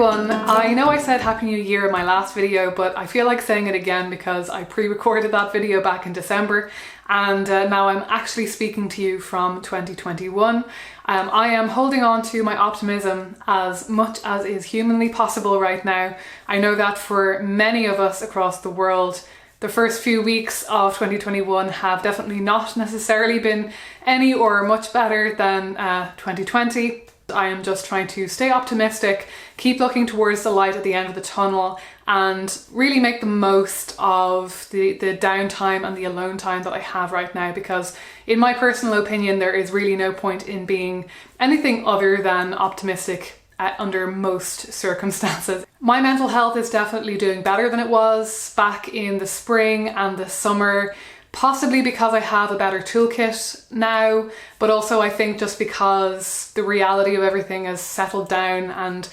everyone, I know I said Happy New Year in my last video, but I feel like saying it again because I pre-recorded that video back in December and now I'm actually speaking to you from 2021. I am holding on to my optimism as much as is humanly possible right now. I know that for many of us across the world, the first few weeks of 2021 have definitely not necessarily been any or much better than 2020. I am just trying to stay optimistic, keep looking towards the light at the end of the tunnel, and really make the most of the downtime and the alone time that I have right now, because in my personal opinion there is really no point in being anything other than optimistic under most circumstances. My mental health is definitely doing better than it was back in the spring and the summer. Possibly because I have a better toolkit now, but also I think just because the reality of everything has settled down, and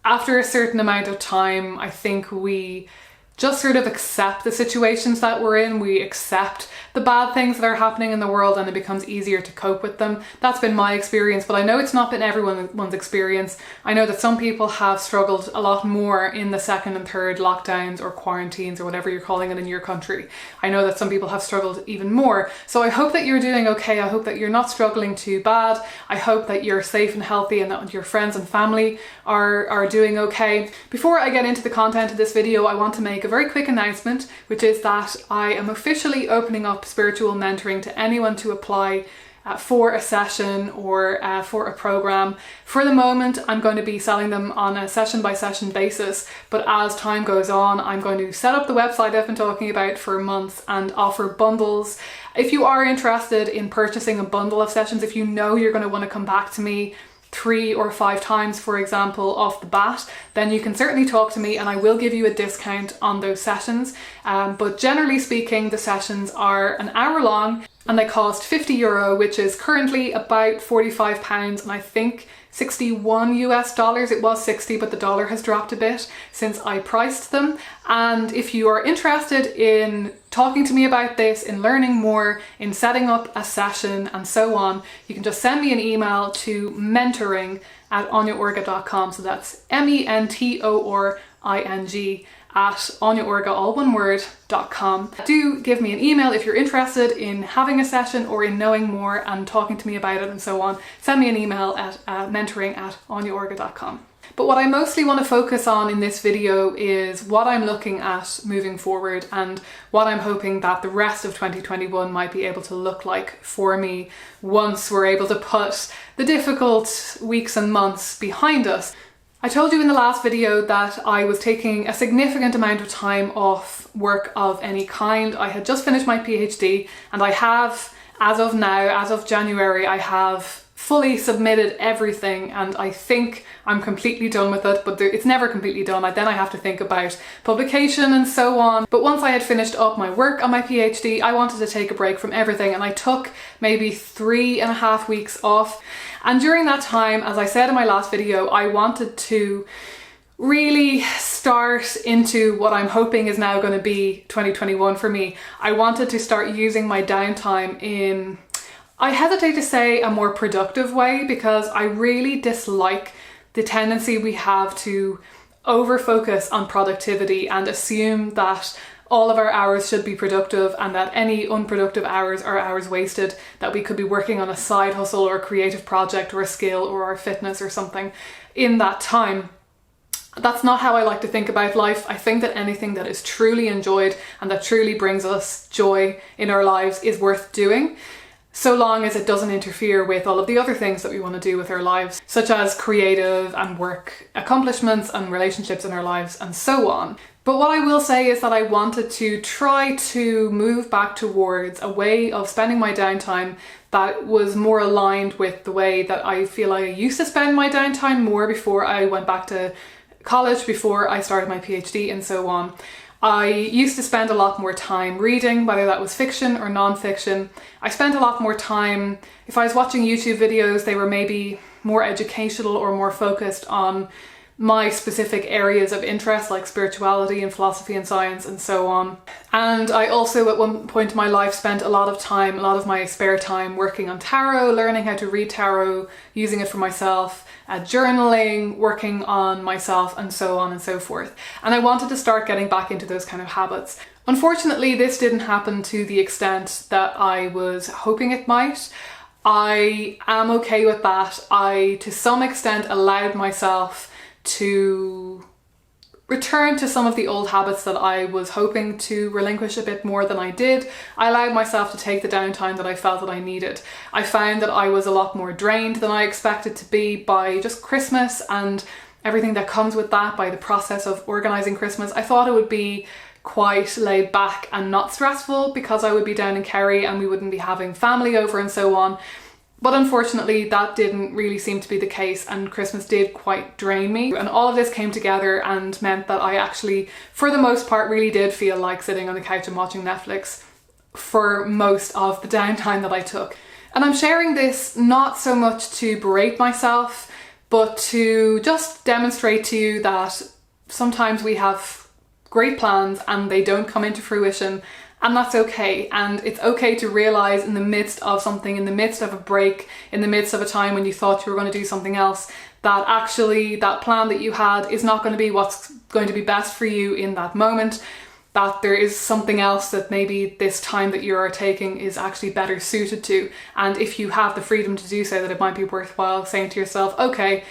after a certain amount of time I think we just sort of accept the situations that we're in. We accept the bad things that are happening in the world and it becomes easier to cope with them. That's been my experience, but I know it's not been everyone's experience. I know that some people have struggled a lot more in the second and third lockdowns or quarantines or whatever you're calling it in your country. I know that some people have struggled even more. So I hope that you're doing okay. I hope that you're not struggling too bad. I hope that you're safe and healthy and that your friends and family are doing okay. Before I get into the content of this video, I want to make a very quick announcement, which is that I am officially opening up spiritual mentoring to anyone to apply for a session or for a program. For the moment, I'm going to be selling them on a session by session basis, but as time goes on, I'm going to set up the website I've been talking about for months and offer bundles. If you are interested in purchasing a bundle of sessions, if you know you're going to want to come back to me 3 or 5 times, for example, off the bat, then you can certainly talk to me and I will give you a discount on those sessions. But generally speaking, the sessions are an hour long and they cost €50, which is currently about £45, and I think 61 US dollars. It was 60, but the dollar has dropped a bit since I priced them. And if you are interested in talking to me about this, in learning more, in setting up a session and so on, you can just send me an email to mentoring@anyaorga.com. So that's mentoring @anyaorga, all one word, .com. Do give me an email if you're interested in having a session or in knowing more and talking to me about it and so on. Send me an email at mentoring@anyaorga.com. But what I mostly want to focus on in this video is what I'm looking at moving forward and what I'm hoping that the rest of 2021 might be able to look like for me once we're able to put the difficult weeks and months behind us. I told you in the last video that I was taking a significant amount of time off work of any kind. I had just finished my PhD and I have, as of now, as of January, I have fully submitted everything and I think I'm completely done with it, but it's never completely done. Then I have to think about publication and so on. But once I had finished up my work on my PhD, I wanted to take a break from everything and I took maybe 3.5 weeks off. And during that time, as I said in my last video, I wanted to really start into what I'm hoping is now going to be 2021 for me. I wanted to start using my downtime in, I hesitate to say, a more productive way, because I really dislike the tendency we have to over-focus on productivity and assume that all of our hours should be productive and that any unproductive hours are hours wasted, that we could be working on a side hustle or a creative project or a skill or our fitness or something in that time. That's not how I like to think about life. I think that anything that is truly enjoyed and that truly brings us joy in our lives is worth doing, so long as it doesn't interfere with all of the other things that we want to do with our lives, such as creative and work accomplishments and relationships in our lives and so on. But what I will say is that I wanted to try to move back towards a way of spending my downtime that was more aligned with the way that I feel I used to spend my downtime more before I went back to college, before I started my PhD and so on. I used to spend a lot more time reading, whether that was fiction or non-fiction. I spent a lot more time, if I was watching YouTube videos, they were maybe more educational or more focused on my specific areas of interest like spirituality and philosophy and science and so on. And I also at one point in my life spent a lot of my spare time working on tarot, learning how to read tarot, using it for myself, journaling, working on myself and so on and so forth. And I wanted to start getting back into those kind of habits. Unfortunately, this didn't happen to the extent that I was hoping it might. I am okay with that. I, to some extent, allowed myself to return to some of the old habits that I was hoping to relinquish a bit more than I did. I allowed myself to take the downtime that I felt that I needed. I found that I was a lot more drained than I expected to be by just Christmas and everything that comes with that, by the process of organising Christmas. I thought it would be quite laid back and not stressful because I would be down in Kerry and we wouldn't be having family over and so on. But unfortunately, that didn't really seem to be the case, and Christmas did quite drain me. And all of this came together and meant that I actually, for the most part, really did feel like sitting on the couch and watching Netflix for most of the downtime that I took. And I'm sharing this not so much to berate myself, but to just demonstrate to you that sometimes we have great plans and they don't come into fruition. And that's okay. And it's okay to realize in the midst of something, in the midst of a break, in the midst of a time when you thought you were going to do something else, that actually that plan that you had is not going to be what's going to be best for you in that moment, that there is something else that maybe this time that you are taking is actually better suited to. And if you have the freedom to do so, that it might be worthwhile saying to yourself, okay,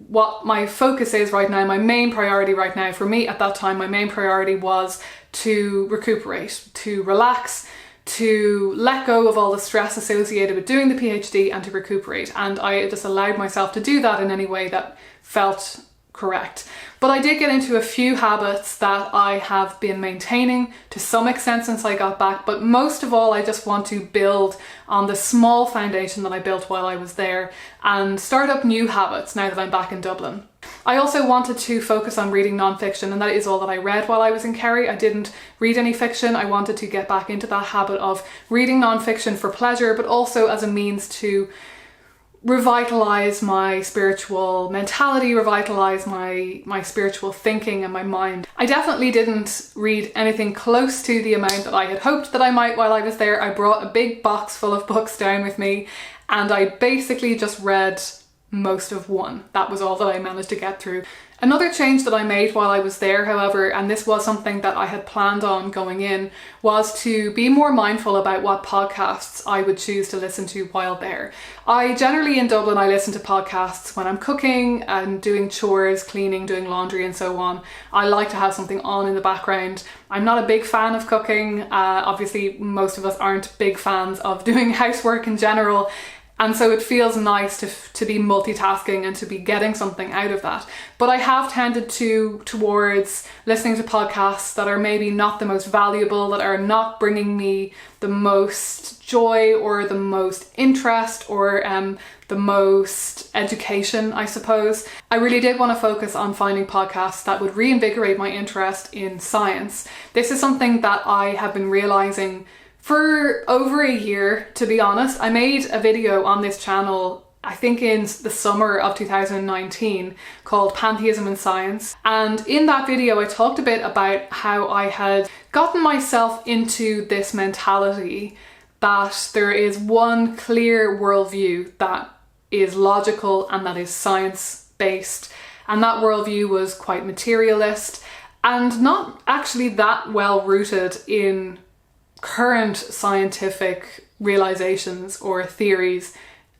what my focus is right now, my main priority right now, for me at that time, my main priority was to recuperate, to relax, to let go of all the stress associated with doing the PhD and to recuperate. And I just allowed myself to do that in any way that felt correct. But I did get into a few habits that I have been maintaining to some extent since I got back, but most of all I just want to build on the small foundation that I built while I was there and start up new habits now that I'm back in Dublin. I also wanted to focus on reading non-fiction, and that is all that I read while I was in Kerry. I didn't read any fiction. I wanted to get back into that habit of reading non-fiction for pleasure, but also as a means to revitalize my spiritual mentality, revitalize my spiritual thinking and my mind. I definitely didn't read anything close to the amount that I had hoped that I might while I was there. I brought a big box full of books down with me and I basically just read most of one. That was all that I managed to get through. Another change that I made while I was there, however, and this was something that I had planned on going in, was to be more mindful about what podcasts I would choose to listen to while there. I generally in Dublin, I listen to podcasts when I'm cooking and doing chores, cleaning, doing laundry and so on. I like to have something on in the background. I'm not a big fan of cooking. Obviously, most of us aren't big fans of doing housework in general. And so it feels nice to be multitasking and to be getting something out of that. But I have tended towards listening to podcasts that are maybe not the most valuable, that are not bringing me the most joy or the most interest or the most education, I suppose. I really did want to focus on finding podcasts that would reinvigorate my interest in science. This is something that I have been realizing for over a year, to be honest. I made a video on this channel, I think in the summer of 2019, called Pantheism in Science. And in that video, I talked a bit about how I had gotten myself into this mentality that there is one clear worldview that is logical and that is science-based. And that worldview was quite materialist and not actually that well rooted in current scientific realizations or theories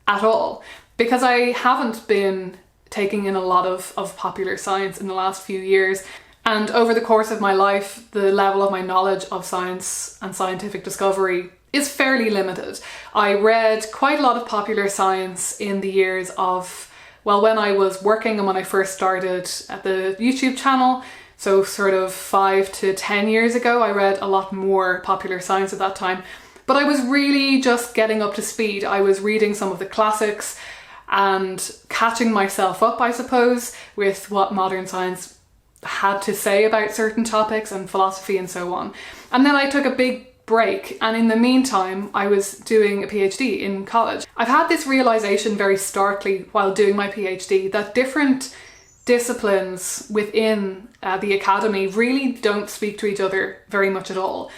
at all, because I haven't been taking in a lot of popular science in the last few years, and over the course of my life the level of my knowledge of science and scientific discovery is fairly limited. I read quite a lot of popular science in the years of, well, when I was working and when I first started at the YouTube channel. So sort of 5 to 10 years ago, I read a lot more popular science at that time. But I was really just getting up to speed. I was reading some of the classics and catching myself up, I suppose, with what modern science had to say about certain topics and philosophy and so on. And then I took a big break, and in the meantime I was doing a PhD in college. I've had this realization very starkly while doing my PhD that different disciplines within the academy really don't speak to each other very much at all.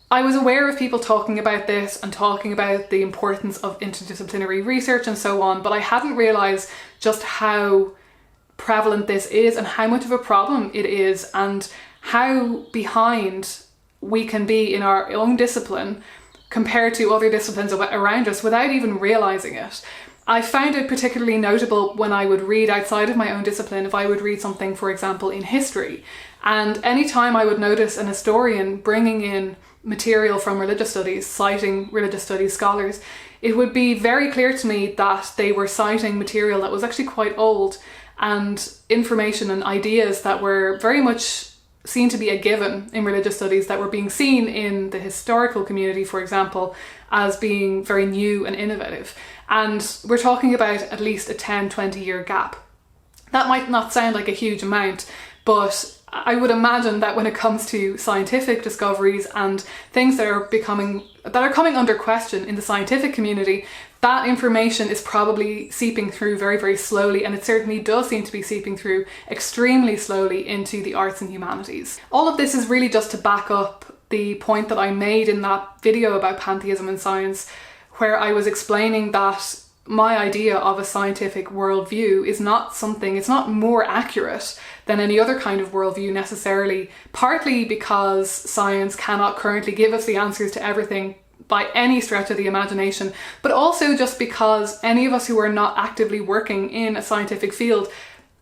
I was aware of people talking about this and talking about the importance of interdisciplinary research and so on, but I hadn't realised just how prevalent this is and how much of a problem it is, and how behind we can be in our own discipline compared to other disciplines around us without even realising it. I found it particularly notable when I would read outside of my own discipline, if I would read something, for example, in history. And anytime I would notice an historian bringing in material from religious studies, citing religious studies scholars, it would be very clear to me that they were citing material that was actually quite old, and information and ideas that were very much seen to be a given in religious studies that were being seen in the historical community, for example, as being very new and innovative. And we're talking about at least a 10-20 year gap. That might not sound like a huge amount, but I would imagine that when it comes to scientific discoveries and things that are coming under question in the scientific community, that information is probably seeping through very, very slowly, and it certainly does seem to be seeping through extremely slowly into the arts and humanities. All of this is really just to back up the point that I made in that video about pantheism and science, where I was explaining that my idea of a scientific worldview is not it's not more accurate than any other kind of worldview necessarily, partly because science cannot currently give us the answers to everything by any stretch of the imagination, but also just because any of us who are not actively working in a scientific field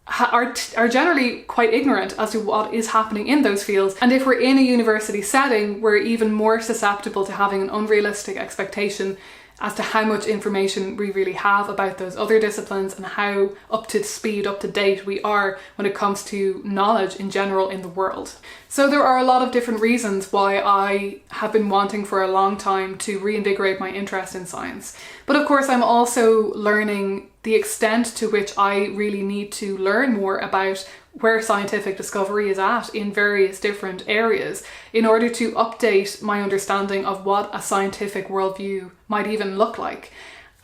are generally quite ignorant as to what is happening in those fields. And if we're in a university setting, we're even more susceptible to having an unrealistic expectation as to how much information we really have about those other disciplines and how up to speed, up to date we are when it comes to knowledge in general in the world. So there are a lot of different reasons why I have been wanting for a long time to reinvigorate my interest in science. But of course I'm also learning the extent to which I really need to learn more about where scientific discovery is at in various different areas in order to update my understanding of what a scientific worldview might even look like.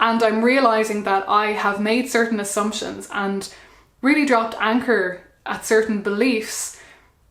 And I'm realizing that I have made certain assumptions and really dropped anchor at certain beliefs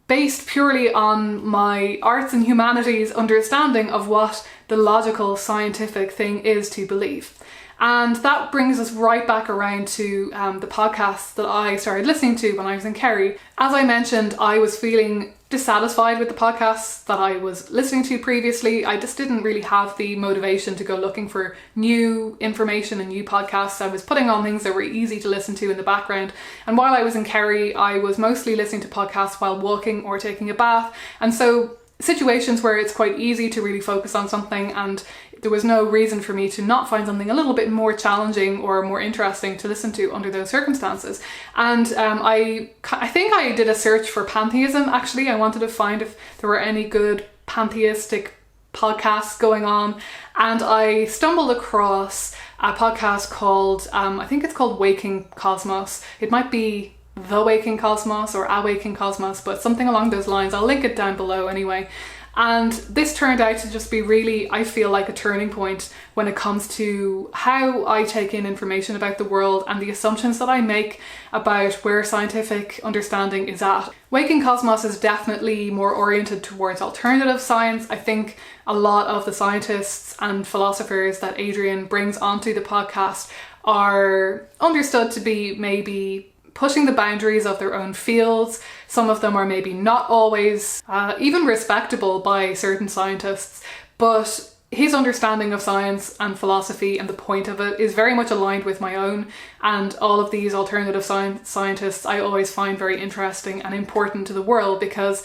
based purely on my arts and humanities understanding of what the logical scientific thing is to believe. And that brings us right back around to the podcasts that I started listening to when I was in Kerry. As I mentioned, I was feeling dissatisfied with the podcasts that I was listening to previously. I just didn't really have the motivation to go looking for new information and new podcasts. I was putting on things that were easy to listen to in the background. And while I was in Kerry, I was mostly listening to podcasts while walking or taking a bath. And so situations where it's quite easy to really focus on something, and there was no reason for me to not find something a little bit more challenging or more interesting to listen to under those circumstances. And I think I did a search for pantheism, actually. I wanted to find if there were any good pantheistic podcasts going on, and I stumbled across a podcast called, I think it's called Waking Cosmos. It might be The Waking Cosmos or Awaking Cosmos, but something along those lines. I'll link it down below anyway. And this turned out to just be really, I feel like, a turning point when it comes to how I take in information about the world and the assumptions that I make about where scientific understanding is at. Waking Cosmos is definitely more oriented towards alternative science. I think a lot of the scientists and philosophers that Adrian brings onto the podcast are understood to be maybe pushing the boundaries of their own fields. Some of them are maybe not always even respectable by certain scientists, but his understanding of science and philosophy and the point of it is very much aligned with my own, and all of these alternative scientists I always find very interesting and important to the world, because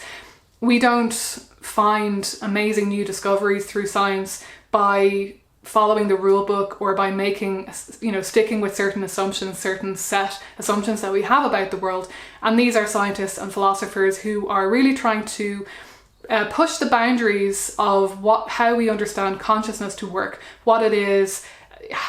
we don't find amazing new discoveries through science by following the rule book or by making, sticking with certain assumptions, certain set assumptions that we have about the world. And these are scientists and philosophers who are really trying to push the boundaries of how we understand consciousness to work, what it is,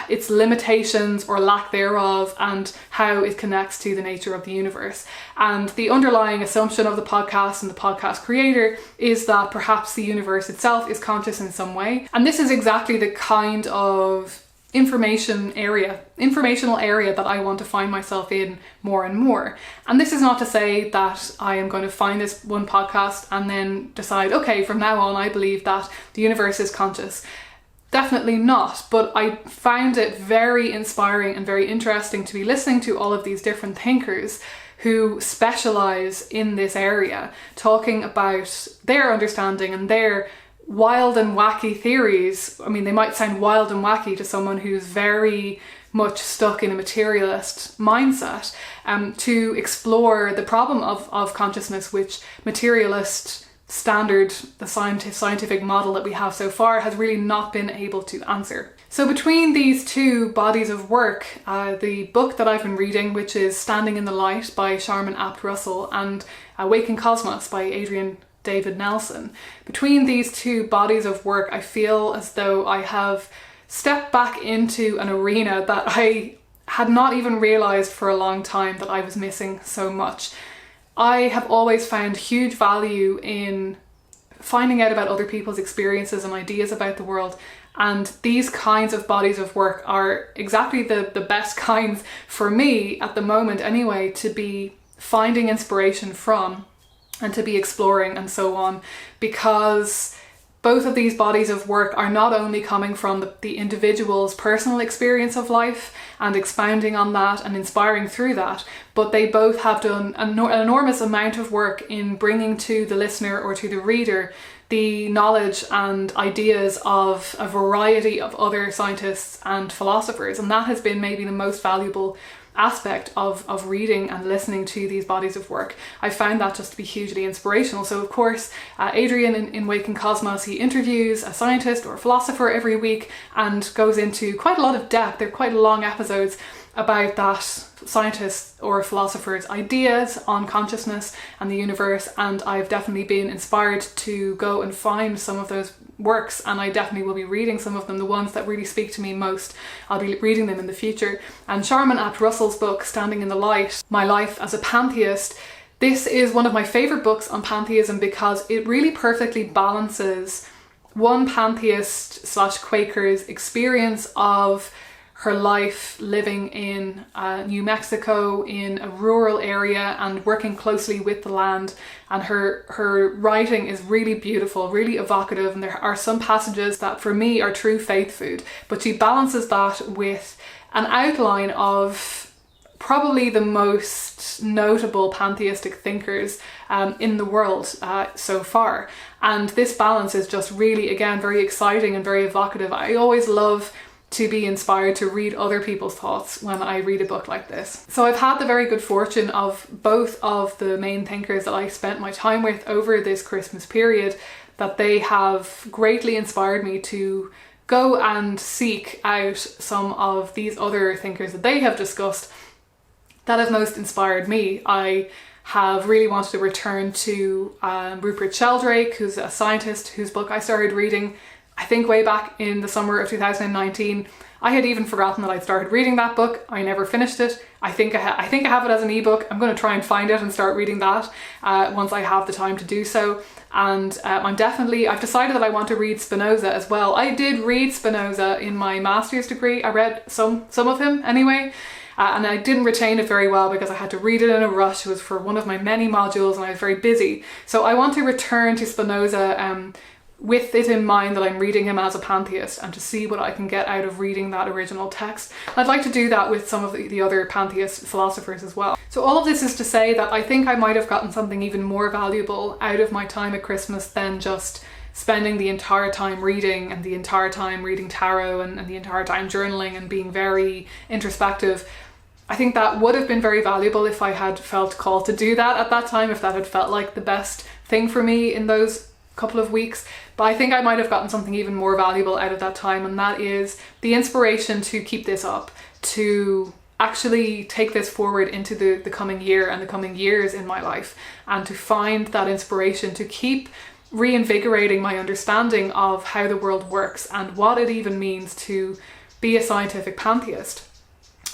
its limitations or lack thereof, and how it connects to the nature of the universe. And the underlying assumption of the podcast and the podcast creator is that perhaps the universe itself is conscious in some way. And this is exactly the kind of informational area that I want to find myself in more and more. And this is not to say that I am going to find this one podcast and then decide, okay, from now on I believe that the universe is conscious. Definitely not, but I found it very inspiring and very interesting to be listening to all of these different thinkers who specialize in this area, talking about their understanding and their wild and wacky theories. I mean, they might sound wild and wacky to someone who's very much stuck in a materialist mindset, to explore the problem of consciousness, which materialist standard, the scientific model that we have so far, has really not been able to answer. So between these two bodies of work, the book that I've been reading, which is Standing in the Light by Sharman Apt Russell, and Awaken Cosmos by Adrian David Nelson, between these two bodies of work, I feel as though I have stepped back into an arena that I had not even realised for a long time that I was missing so much. I have always found huge value in finding out about other people's experiences and ideas about the world, and these kinds of bodies of work are exactly the best kinds for me at the moment anyway, to be finding inspiration from and to be exploring and so on, because both of these bodies of work are not only coming from the individual's personal experience of life and expounding on that and inspiring through that, but they both have done an enormous amount of work in bringing to the listener or to the reader the knowledge and ideas of a variety of other scientists and philosophers. And that has been maybe the most valuable aspect of reading and listening to these bodies of work. I found that just to be hugely inspirational. So of course, Adrian in Awaken Cosmos, he interviews a scientist or a philosopher every week and goes into quite a lot of depth. They're quite long episodes about that scientist or philosopher's ideas on consciousness and the universe, and I've definitely been inspired to go and find some of those works, and I definitely will be reading some of them, the ones that really speak to me most. I'll be reading them in the future. And Sharman Apt Russell's book, Standing in the Light, My Life as a Pantheist, this is one of my favourite books on pantheism because it really perfectly balances one pantheist / Quaker's experience of her life living in New Mexico in a rural area and working closely with the land, and her writing is really beautiful, really evocative, and there are some passages that for me are true faith food, but she balances that with an outline of probably the most notable pantheistic thinkers in the world so far, and this balance is just really, again, very exciting and very evocative. I always love to be inspired to read other people's thoughts when I read a book like this. So I've had the very good fortune of both of the main thinkers that I spent my time with over this Christmas period, that they have greatly inspired me to go and seek out some of these other thinkers that they have discussed that have most inspired me. I have really wanted to return to Rupert Sheldrake, who's a scientist whose book I started reading I think way back in the summer of 2019. I had even forgotten that I'd started reading that book. I never finished it. I think I have it as an ebook. I'm going to try and find it and start reading that once I have the time to do so. And I've decided that I want to read Spinoza as well. I did read Spinoza in my master's degree. I read some of him anyway. And I didn't retain it very well because I had to read it in a rush. It was for one of my many modules and I was very busy. So I want to return to Spinoza with it in mind that I'm reading him as a pantheist, and to see what I can get out of reading that original text. I'd like to do that with some of the other pantheist philosophers as well. So all of this is to say that I think I might have gotten something even more valuable out of my time at Christmas than just spending the entire time reading, and the entire time reading tarot, and the entire time journaling and being very introspective. I think that would have been very valuable if I had felt called to do that at that time, if that had felt like the best thing for me in those couple of weeks. But I think I might have gotten something even more valuable out of that time, and that is the inspiration to keep this up, to actually take this forward into the coming year and the coming years in my life, and to find that inspiration to keep reinvigorating my understanding of how the world works and what it even means to be a scientific pantheist.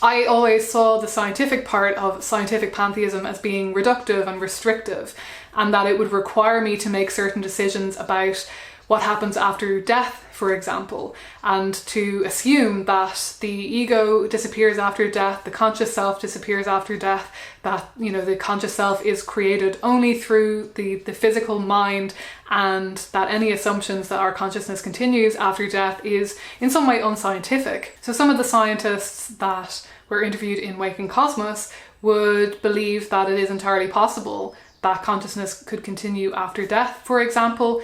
I always saw the scientific part of scientific pantheism as being reductive and restrictive, and that it would require me to make certain decisions about what happens after death, for example, and to assume that the ego disappears after death, the conscious self disappears after death, that, you know, the conscious self is created only through the physical mind, and that any assumptions that our consciousness continues after death is in some way unscientific. So some of the scientists that were interviewed in Waking Cosmos would believe that it is entirely possible that consciousness could continue after death, for example,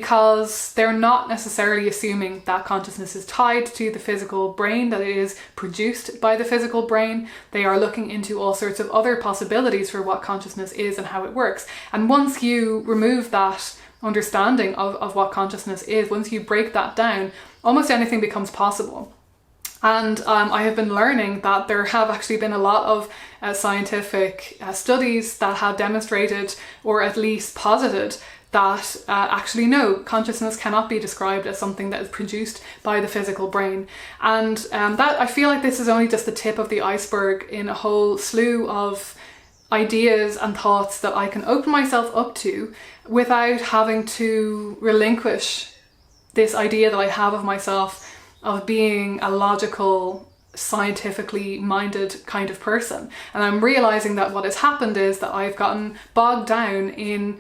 because they're not necessarily assuming that consciousness is tied to the physical brain, that it is produced by the physical brain. They are looking into all sorts of other possibilities for what consciousness is and how it works. And once you remove that understanding of what consciousness is, once you break that down, almost anything becomes possible. And I have been learning that there have actually been a lot of scientific studies that have demonstrated, or at least posited, that actually no, consciousness cannot be described as something that is produced by the physical brain. And that, I feel like this is only just the tip of the iceberg in a whole slew of ideas and thoughts that I can open myself up to without having to relinquish this idea that I have of myself of being a logical, scientifically minded kind of person. And I'm realizing that what has happened is that I've gotten bogged down in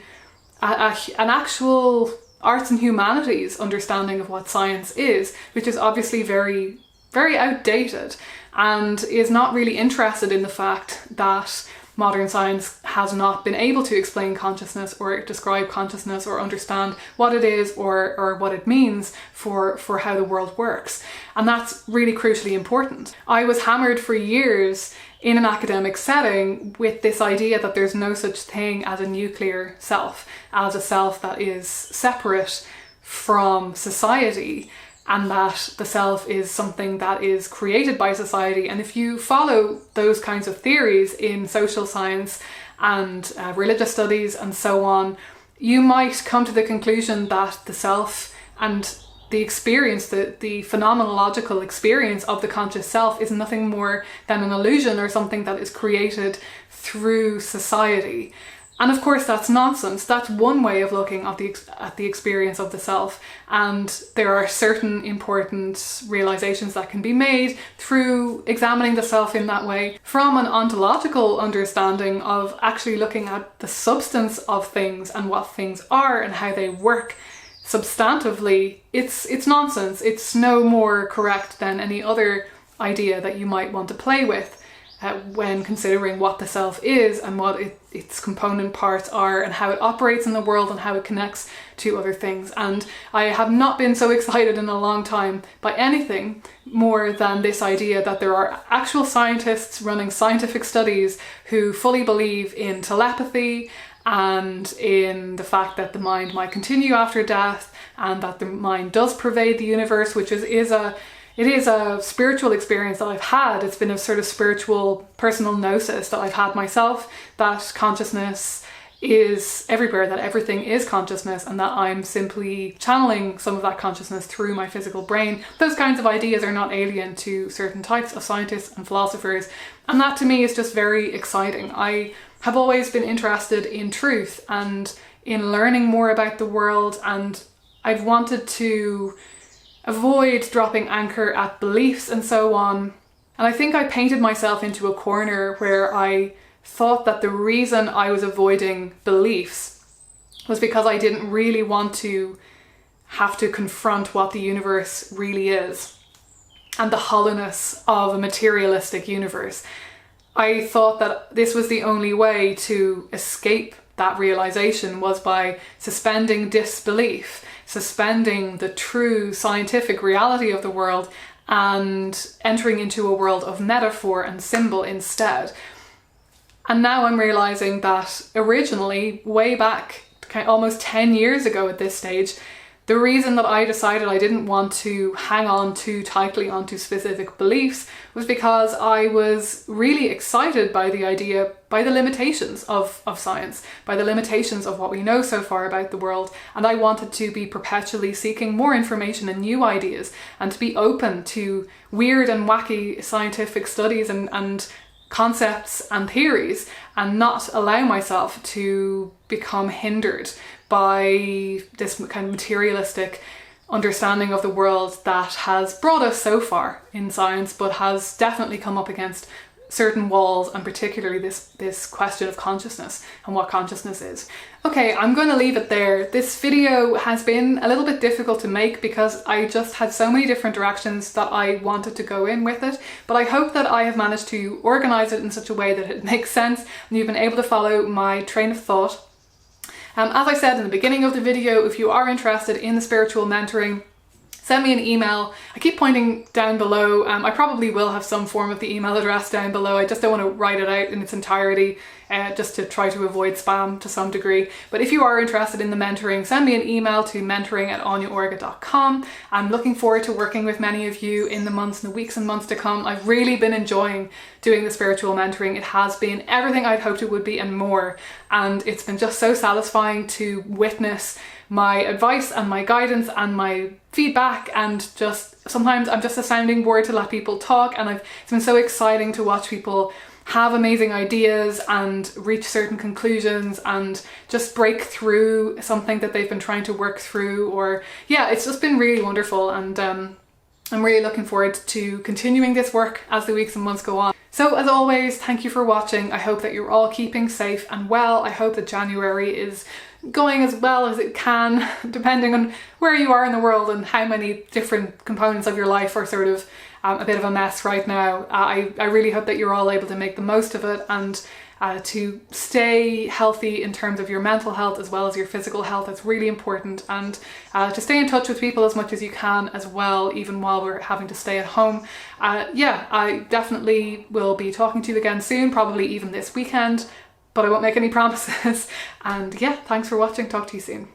an actual arts and humanities understanding of what science is, which is obviously very, very outdated and is not really interested in the fact that modern science has not been able to explain consciousness or describe consciousness or understand what it is or what it means for how the world works. And that's really crucially important. I was hammered for years in an academic setting with this idea that there's no such thing as a nuclear self, as a self that is separate from society, and that the self is something that is created by society. And if you follow those kinds of theories in social science and religious studies and so on, you might come to the conclusion that the self and the experience, the phenomenological experience of the conscious self is nothing more than an illusion or something that is created through society. And of course that's nonsense. That's one way of looking at the experience of the self, and there are certain important realizations that can be made through examining the self in that way. From an ontological understanding of actually looking at the substance of things and what things are and how they work substantively, it's nonsense. It's no more correct than any other idea that you might want to play with when considering what the self is and what its component parts are and how it operates in the world and how it connects to other things. And I have not been so excited in a long time by anything more than this idea that there are actual scientists running scientific studies who fully believe in telepathy and in the fact that the mind might continue after death and that the mind does pervade the universe, which is a spiritual experience that I've had. It's been a sort of spiritual personal gnosis that I've had myself, that consciousness is everywhere, that everything is consciousness, and that I'm simply channeling some of that consciousness through my physical brain. Those kinds of ideas are not alien to certain types of scientists and philosophers, and that to me is just very exciting. I have always been interested in truth and in learning more about the world, and I've wanted to avoid dropping anchor at beliefs and so on. And I think I painted myself into a corner where I thought that the reason I was avoiding beliefs was because I didn't really want to have to confront what the universe really is and the hollowness of a materialistic universe. I thought that this was the only way to escape that realization, was by suspending disbelief, suspending the true scientific reality of the world and entering into a world of metaphor and symbol instead. And now I'm realizing that originally, way back almost 10 years ago at this stage, the reason that I decided I didn't want to hang on too tightly onto specific beliefs was because I was really excited by the idea, by the limitations of science, by the limitations of what we know so far about the world, and I wanted to be perpetually seeking more information and new ideas, and to be open to weird and wacky scientific studies and concepts and theories and not allow myself to become hindered by this kind of materialistic understanding of the world that has brought us so far in science, but has definitely come up against certain walls, and particularly this question of consciousness and what consciousness is. Okay, I'm going to leave it there. This video has been a little bit difficult to make because I just had so many different directions that I wanted to go in with it, but I hope that I have managed to organize it in such a way that it makes sense and you've been able to follow my train of thought. As I said in the beginning of the video, if you are interested in the spiritual mentoring, send me an email. I keep pointing down below. I probably will have some form of the email address down below. I just don't want to write it out in its entirety, just to try to avoid spam to some degree. But if you are interested in the mentoring, send me an email to mentoring@anyaorga.com. I'm looking forward to working with many of you in the months and the weeks and months to come. I've really been enjoying doing the spiritual mentoring. It has been everything I'd hoped it would be and more. And it's been just so satisfying to witness my advice and my guidance and my feedback, and just sometimes I'm just a sounding board to let people talk, and it's been so exciting to watch people have amazing ideas and reach certain conclusions and just break through something that they've been trying to work through, or yeah, it's just been really wonderful, and I'm really looking forward to continuing this work as the weeks and months go on. So as always, thank you for watching. I hope that you're all keeping safe and well. I hope that January is going as well as it can, depending on where you are in the world and how many different components of your life are sort of a bit of a mess right now. I really hope that you're all able to make the most of it and to stay healthy in terms of your mental health as well as your physical health. It's really important, and to stay in touch with people as much as you can as well, even while we're having to stay at home. Yeah, I definitely will be talking to you again soon, probably even this weekend, but I won't make any promises. And yeah, thanks for watching. Talk to you soon.